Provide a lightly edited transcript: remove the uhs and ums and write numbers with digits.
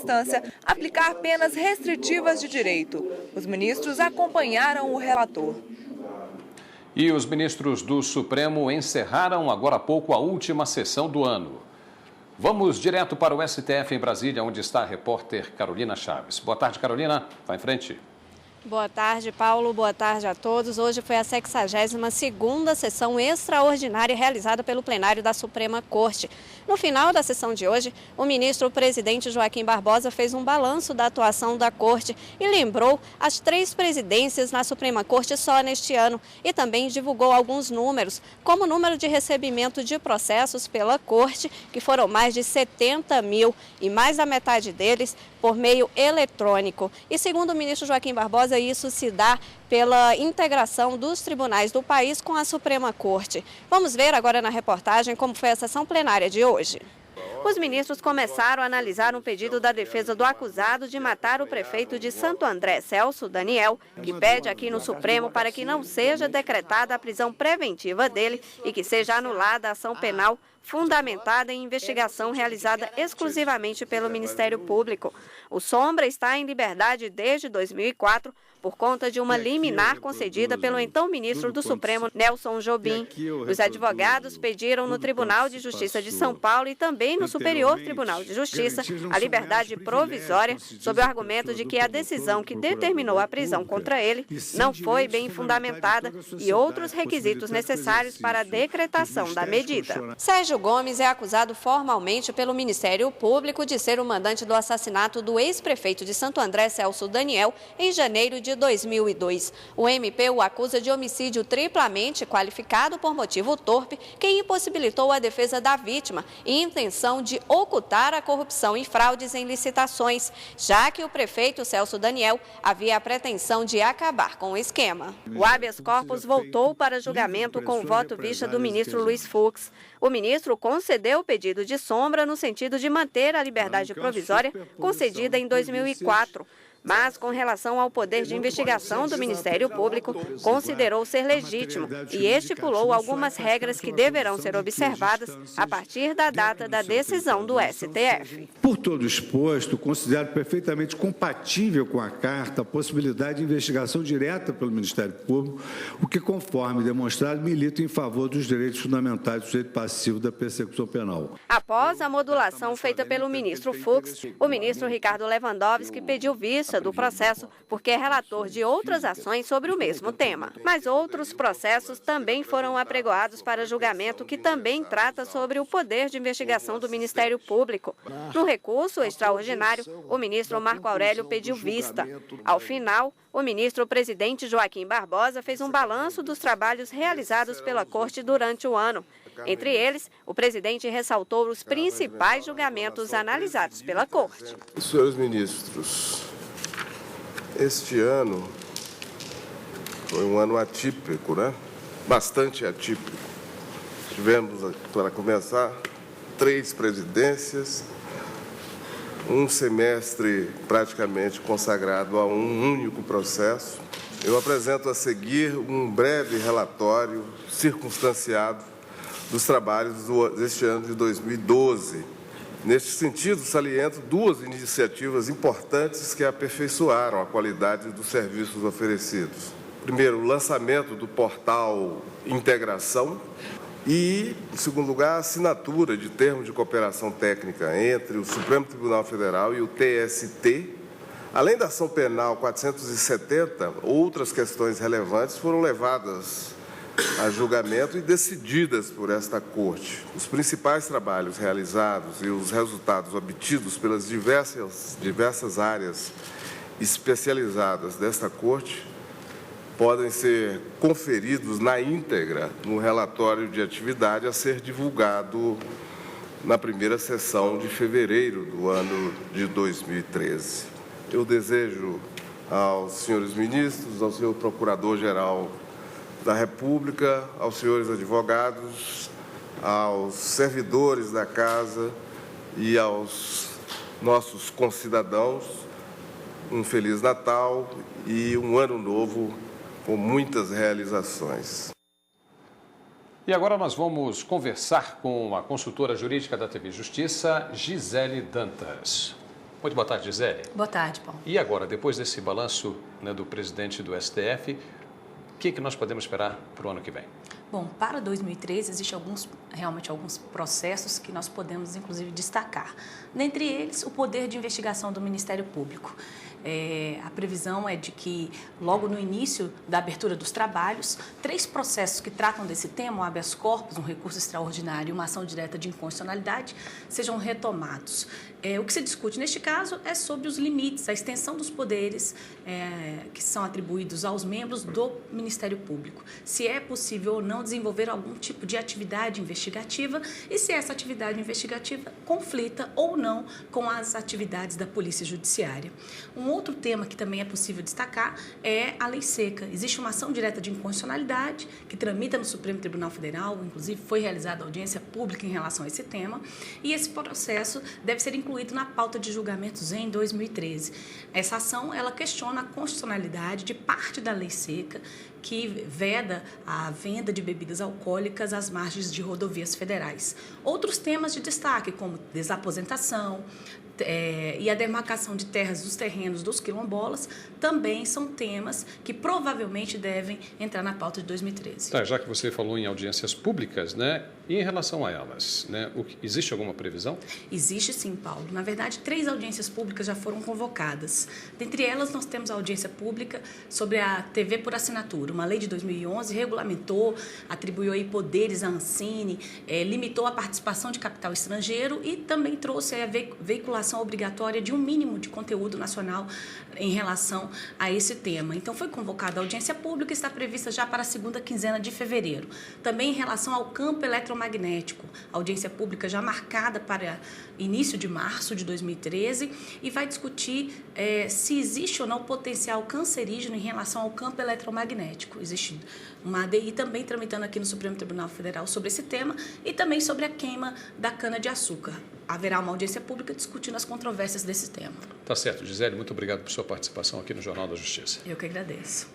instância, aplicar penas restritivas de direito. Os ministros acompanharam o relator. E os ministros do Supremo encerraram agora há pouco a última sessão do ano. Vamos direto para o STF em Brasília, onde está a repórter Carolina Chaves. Boa tarde, Carolina. Vai em frente. Boa tarde, Paulo. Boa tarde a todos. Hoje foi a 62ª sessão extraordinária realizada pelo plenário da Suprema Corte. No final da sessão de hoje, o ministro-presidente Joaquim Barbosa fez um balanço da atuação da Corte e lembrou as 3 presidências na Suprema Corte só neste ano e também divulgou alguns números, como o número de recebimento de processos pela Corte, que foram mais de 70 mil e mais da metade deles por meio eletrônico. E segundo o ministro Joaquim Barbosa, isso se dá pela integração dos tribunais do país com a Suprema Corte. Vamos ver agora na reportagem como foi a sessão plenária de hoje. Os ministros começaram a analisar um pedido da defesa do acusado de matar o prefeito de Santo André, Celso Daniel, que pede aqui no Supremo para que não seja decretada a prisão preventiva dele e que seja anulada a ação penal fundamentada em investigação realizada exclusivamente pelo Ministério Público. O Sombra está em liberdade desde 2004 por conta de uma liminar concedida pelo então ministro do Supremo, Nelson Jobim. Os advogados pediram no Tribunal de Justiça de São Paulo e também no Superior Tribunal de Justiça a liberdade provisória, sob o argumento de que a decisão que determinou a prisão contra ele não foi bem fundamentada e outros requisitos necessários para a decretação da medida. Sérgio Gomes é acusado formalmente pelo Ministério Público de ser o mandante do assassinato do ex-prefeito de Santo André, Celso Daniel, em janeiro de 2002. O MP o acusa de homicídio triplamente qualificado por motivo torpe, que impossibilitou a defesa da vítima e intenção de ocultar a corrupção e fraudes em licitações, já que o prefeito Celso Daniel havia a pretensão de acabar com o esquema. O habeas corpus voltou para julgamento com o voto vista do ministro Luiz Fux. O ministro concedeu o pedido de Sombra no sentido de manter a liberdade provisória concedida em 2004. Mas, com relação ao poder de investigação do Ministério Público, considerou ser legítimo e estipulou algumas regras que deverão ser observadas a partir da data da decisão do STF. Por todo exposto, considero perfeitamente compatível com a Carta a possibilidade de investigação direta pelo Ministério Público, o que, conforme demonstrado, milita em favor dos direitos fundamentais do sujeito passivo da persecução penal. Após a modulação feita pelo ministro Fux, o ministro Ricardo Lewandowski pediu vista do processo porque é relator de outras ações sobre o mesmo tema. Mas outros processos também foram apregoados para julgamento que também trata sobre o poder de investigação do Ministério Público. No recurso extraordinário, o ministro Marco Aurélio pediu vista. Ao final, o ministro-presidente Joaquim Barbosa fez um balanço dos trabalhos realizados pela Corte durante o ano. Entre eles, o presidente ressaltou os principais julgamentos analisados pela Corte. Senhores ministros, este ano foi um ano atípico, né? Bastante atípico. Tivemos, para começar, 3 presidências, um semestre praticamente consagrado a um único processo. Eu apresento a seguir um breve relatório circunstanciado dos trabalhos deste ano de 2012. Neste sentido, saliento 2 iniciativas importantes que aperfeiçoaram a qualidade dos serviços oferecidos. Primeiro, o lançamento do portal Integração e, em segundo lugar, a assinatura de termo de cooperação técnica entre o Supremo Tribunal Federal e o TST. Além da ação penal 470, outras questões relevantes foram levadas a julgamento e decididas por esta Corte. Os principais trabalhos realizados e os resultados obtidos pelas diversas áreas especializadas desta Corte podem ser conferidos na íntegra no relatório de atividade a ser divulgado na primeira sessão de fevereiro do ano de 2013. Eu desejo aos senhores ministros, ao senhor Procurador-Geral da República, aos senhores advogados, aos servidores da Casa e aos nossos concidadãos, um Feliz Natal e um Ano Novo com muitas realizações. E agora nós vamos conversar com a consultora jurídica da TV Justiça, Gisele Dantas. Muito boa tarde, Gisele. Boa tarde, Paulo. E agora, depois desse balanço, né, do presidente do STF, o que nós podemos esperar para o ano que vem? Bom, para 2013 existem realmente alguns processos que nós podemos, inclusive, destacar. Dentre eles, o poder de investigação do Ministério Público. A previsão é de que, logo no início da abertura dos trabalhos, 3 processos que tratam desse tema, o habeas corpus, um recurso extraordinário e uma ação direta de inconstitucionalidade, sejam retomados. O que se discute neste caso é sobre os limites, a extensão dos poderes que são atribuídos aos membros do Ministério Público. Se é possível ou não desenvolver algum tipo de atividade investigativa e se essa atividade investigativa conflita ou não com as atividades da Polícia Judiciária. Um outro tema que também é possível destacar é a lei seca. Existe uma ação direta de inconstitucionalidade que tramita no Supremo Tribunal Federal, inclusive foi realizada audiência pública em relação a esse tema, e esse processo deve ser incluído na pauta de julgamentos em 2013. Essa ação, ela questiona a constitucionalidade de parte da lei seca que veda a venda de bebidas alcoólicas às margens de rodovias federais. Outros temas de destaque, como desaposentação, e a demarcação de terras dos terrenos dos quilombolas, também são temas que provavelmente devem entrar na pauta de 2013. Tá, já que você falou em audiências públicas, né? E em relação a elas, né? Existe alguma previsão? Existe sim, Paulo. Na verdade, 3 audiências públicas já foram convocadas. Dentre elas, nós temos a audiência pública sobre a TV por assinatura. Uma lei de 2011 regulamentou, atribuiu aí poderes à Ancine, limitou a participação de capital estrangeiro e também trouxe a veiculação obrigatória de um mínimo de conteúdo nacional em relação a esse tema. Então, foi convocada a audiência pública e está prevista já para a segunda quinzena de fevereiro. Também em relação ao campo eletromagnético, a audiência pública já marcada para início de março de 2013 e vai discutir se existe ou não potencial cancerígeno em relação ao campo eletromagnético. Existe uma ADI também tramitando aqui no Supremo Tribunal Federal sobre esse tema e também sobre a queima da cana-de-açúcar. Haverá uma audiência pública discutindo as controvérsias desse tema. Tá certo, Gisele, muito obrigado por sua participação aqui no Jornal da Justiça. Eu que agradeço.